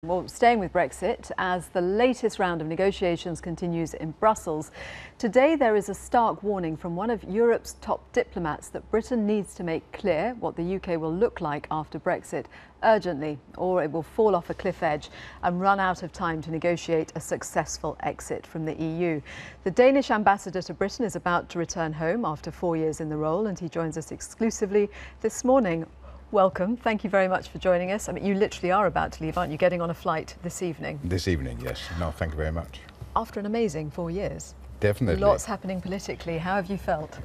Well, staying with Brexit, as the latest round of negotiations continues in Brussels, today there is a stark warning from one of Europe's top diplomats that Britain needs to make clear what the UK will look like after Brexit urgently, or it will fall off a cliff edge and run out of time to negotiate a successful exit from the EU. The Danish ambassador to Britain is about to return home after 4 years in the role, and he joins us exclusively this morning. Welcome. Thank you very much for joining us. I mean, you literally are about to leave, aren't you? Getting on a flight this evening. This evening, yes. No, thank you very much. After an amazing 4 years. Definitely. Lots happening politically. How have you felt?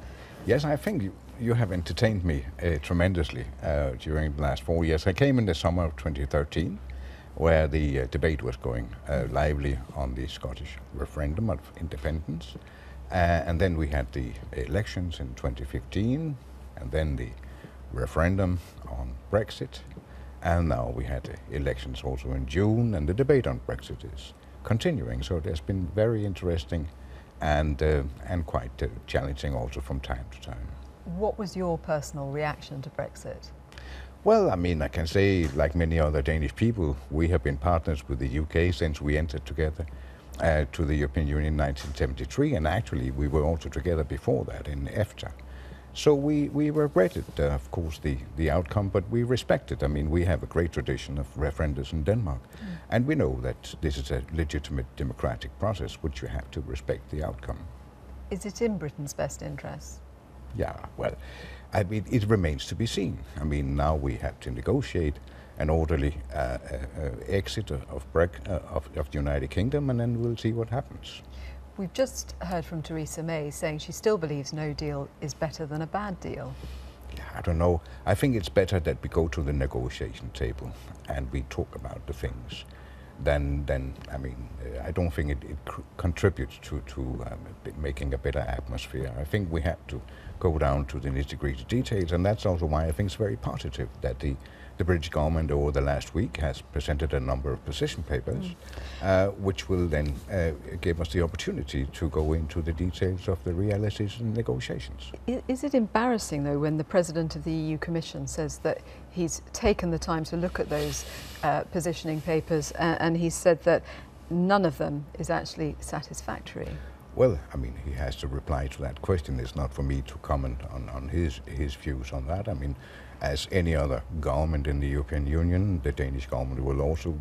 Yes, I think you have entertained me tremendously during the last 4 years. I came in the summer of 2013, where the debate was going lively on the Scottish referendum of independence. And then we had the elections in 2015, and then the referendum on Brexit, and now we had elections also in June, and the debate on Brexit is continuing. So it has been very interesting and quite challenging also from time to time. What was your personal reaction to Brexit? Well, I mean, I can say, like many other Danish people, we have been partners with the UK since we entered together to the European Union in 1973, and actually we were also together before that in EFTA. So we regretted, of course, the outcome, but we respect it. I mean, we have a great tradition of referendums in Denmark, and we know that this is a legitimate democratic process, which you have to respect the outcome. Is it in Britain's best interest? Yeah, well, I mean, it remains to be seen. I mean, now we have to negotiate an orderly exit of the United Kingdom, and then we'll see what happens. We've just heard from Theresa May saying she still believes no deal is better than a bad deal. Yeah, I don't know. I think it's better that we go to the negotiation table and we talk about the things. Then I mean, I don't think it contributes to making a better atmosphere. I think we have to go down to the nitty-gritty details, and that's also why I think it's very positive that the British government over the last week has presented a number of position papers, which will then give us the opportunity to go into the details of the realities and negotiations. Is it embarrassing, though, when the President of the EU Commission says that he's taken the time to look at those positioning papers and he said that none of them is actually satisfactory? Well, I mean, he has to reply to that question. It's not for me to comment on his views on that. I mean, as any other government in the European Union, the Danish government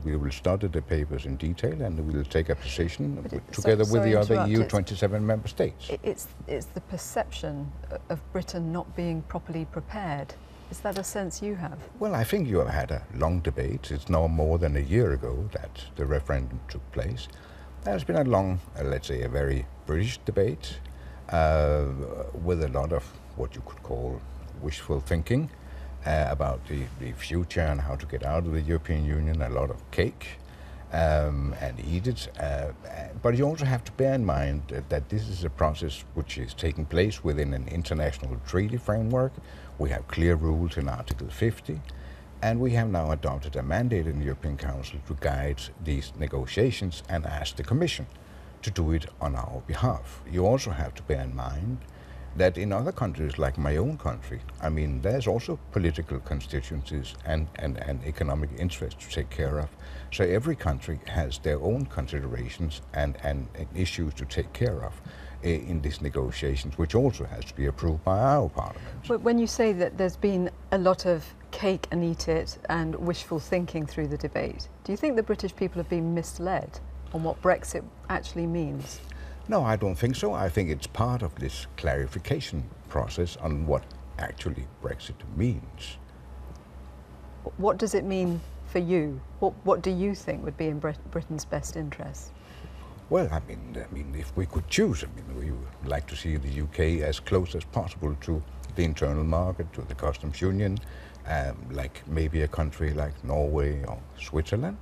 we will study the papers in detail, and we will take a position together with the other EU 27 member states. It's the perception of Britain not being properly prepared. Is that a sense you have? Well, I think you have had a long debate. It's now more than a year ago that the referendum took place. There's been a long, let's say, a very British debate with a lot of what you could call wishful thinking about the future and how to get out of the European Union, a lot of cake and eat it. But you also have to bear in mind that this is a process which is taking place within an international treaty framework. We have clear rules in Article 50. And we have now adopted a mandate in the European Council to guide these negotiations and ask the Commission to do it on our behalf. You also have to bear in mind that in other countries, like my own country, I mean, there's also political constituencies and economic interests to take care of. So every country has their own considerations and issues to take care of in these negotiations, which also has to be approved by our Parliament. But when you say that there's been a lot of cake and eat it and wishful thinking through the debate, do you think the British people have been misled on what Brexit actually means? No, I don't think so. I think it's part of this clarification process on what actually Brexit means. What does it mean for you? What do you think would be in Britain's best interest? Well, I mean, if we could choose, I mean, we would like to see the UK as close as possible to the internal market, to the customs union, like maybe a country like Norway or Switzerland.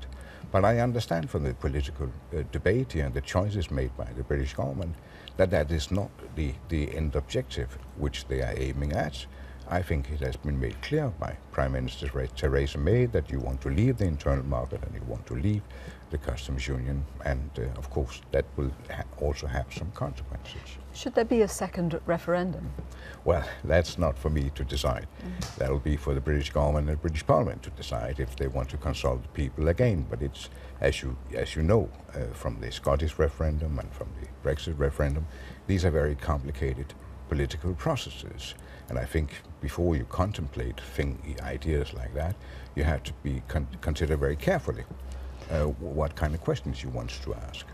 But I understand from the political debate here and the choices made by the British government that that is not the end objective which they are aiming at. I think it has been made clear by Prime Minister Theresa May that you want to leave the internal market and you want to leave the customs union, and of course that will also have some consequences. Should there be a second referendum? Well, that's not for me to decide. That'll be for the British government and the British Parliament to decide if they want to consult the people again. But it's, as you know, from the Scottish referendum and from the Brexit referendum, these are very complicated political processes. And I think before you contemplate ideas like that, you have to be consider very carefully what kind of questions you want to ask.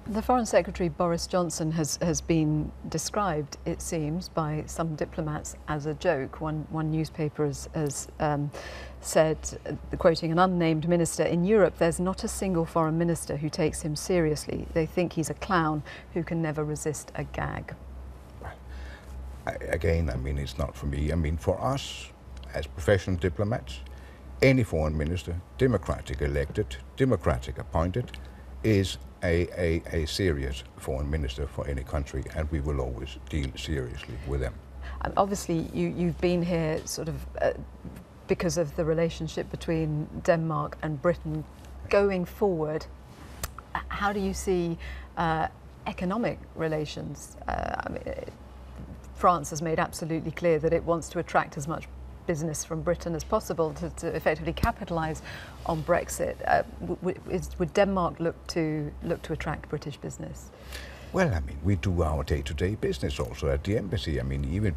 The Foreign Secretary Boris Johnson has been described, it seems, by some diplomats as a joke. One newspaper has said, quoting an unnamed minister, "In Europe there's not a single foreign minister who takes him seriously. They think he's a clown who can never resist a gag." Again, I mean, it's not for me. I mean, for us as professional diplomats, any foreign minister, democratic elected, democratic appointed, is a serious foreign minister for any country, and we will always deal seriously with them. And obviously, you've been here sort of because of the relationship between Denmark and Britain. Going forward, how do you see economic relations? I mean, France has made absolutely clear that it wants to attract as much business from Britain as possible to effectively capitalise on Brexit. Would Denmark look to attract British business? Well, I mean, we do our day-to-day business also at the embassy. I mean, even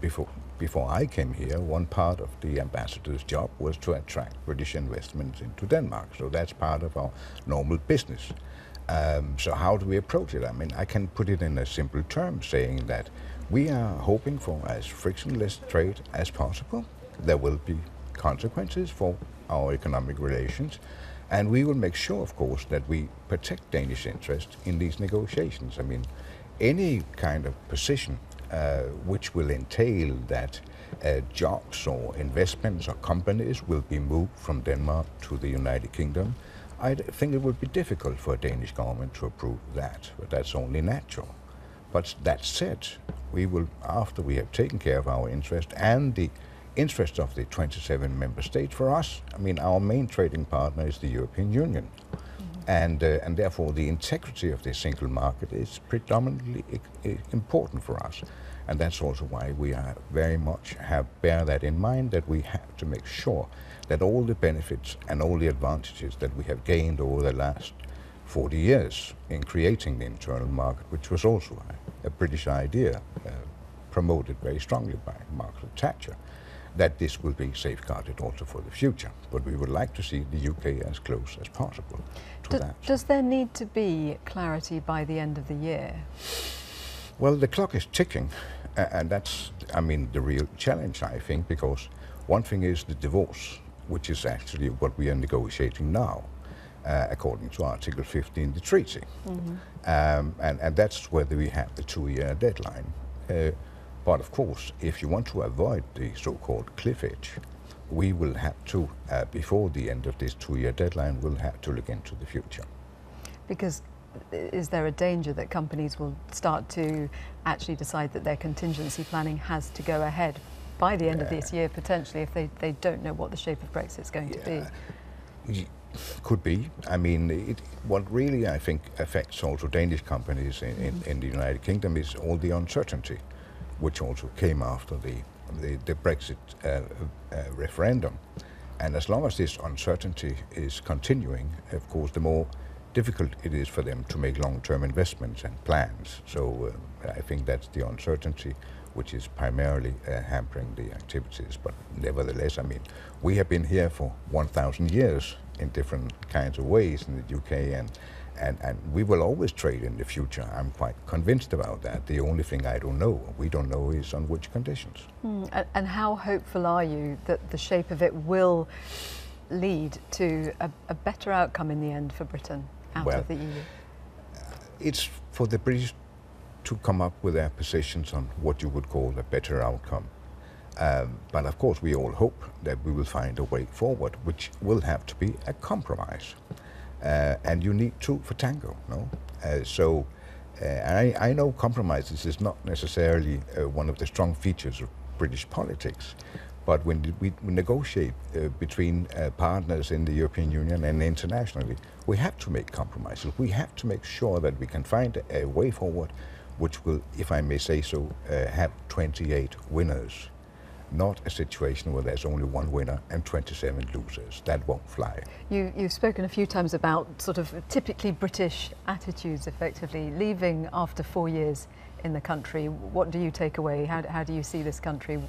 before I came here, one part of the ambassador's job was to attract British investments into Denmark. So that's part of our normal business. So how do we approach it? I mean, I can put it in a simple term, saying that we are hoping for as frictionless trade as possible. There will be consequences for our economic relations, and we will make sure, of course, that we protect Danish interests in these negotiations. I mean, any kind of position which will entail that jobs or investments or companies will be moved from Denmark to the United Kingdom, I think it would be difficult for a Danish government to approve that, but that's only natural. But that said, we will, after we have taken care of our interest and the interest of the 27 member states, for us, I mean, our main trading partner is the European Union. And therefore the integrity of the single market is predominantly important for us. And that's also why we are very much bear that in mind, that we have to make sure that all the benefits and all the advantages that we have gained over the last 40 years in creating the internal market, which was also a British idea promoted very strongly by Margaret Thatcher, that this will be safeguarded also for the future. But we would like to see the UK as close as possible to that. Does there need to be clarity by the end of the year? Well, the clock is ticking, and that's, I mean, the real challenge, I think, because one thing is the divorce, which is actually what we are negotiating now, according to Article 15 in the treaty. And that's whether we have the 2-year deadline. But of course, if you want to avoid the so-called cliff edge, we will have to, before the end of this 2-year deadline, we'll have to look into the future. Because is there a danger that companies will start to actually decide that their contingency planning has to go ahead by the end of this year, potentially, if they don't know what the shape of Brexit is going to be? Could be. I mean, what really, I think, affects also Danish companies in the United Kingdom is all the uncertainty, which also came after the Brexit referendum. And as long as this uncertainty is continuing, of course, the more difficult it is for them to make long-term investments and plans. So I think that's the uncertainty which is primarily hampering the activities. But nevertheless, I mean, we have been here for 1,000 years in different kinds of ways in the UK, and we will always trade in the future. I'm quite convinced about that. The only thing we don't know is on which conditions. And how hopeful are you that the shape of it will lead to a better outcome in the end for Britain out of the EU? It's for the British to come up with their positions on what you would call a better outcome. But of course we all hope that we will find a way forward, which will have to be a compromise. And you need two for tango, no? I know compromises is not necessarily one of the strong features British politics. But when we negotiate between partners in the European Union and internationally, we have to make compromises. We have to make sure that we can find a way forward which will, if I may say so, have 28 winners. Not a situation where there's only one winner and 27 losers. That won't fly. You've spoken a few times about sort of typically British attitudes, effectively, leaving after 4 years in the country. What do you take away? How do you see this country?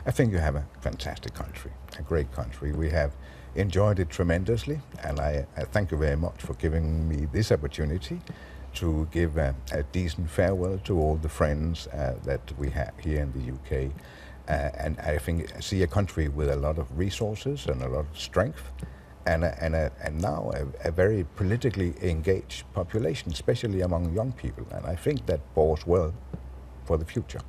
I think you have a fantastic country, a great country. We have enjoyed it tremendously, and I thank you very much for giving me this opportunity to give a decent farewell to all the friends that we have here in the UK. And I see a country with a lot of resources and a lot of strength, and now a very politically engaged population, especially among young people. And I think that bodes well for the future.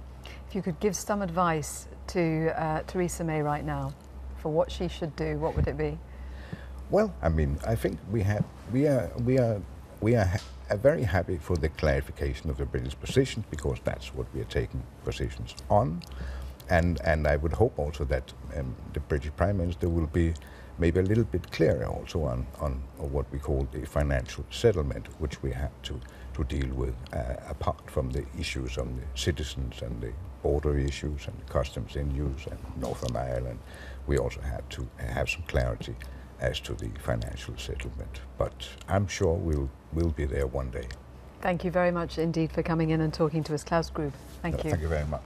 If you could give some advice to Theresa May right now for what she should do, what would it be? Well, I mean, I think we are very happy for the clarification of the British position, because that's what we are taking positions on. And I would hope also that the British Prime Minister will be maybe a little bit clearer also on what we call the financial settlement, which we have to deal with apart from the issues on the citizens and the border issues and the customs in use and Northern Ireland. We also have to have some clarity as to the financial settlement. But I'm sure we'll be there one day. Thank you very much indeed for coming in and talking to us, Klaus Grube. Thank you. Thank you very much.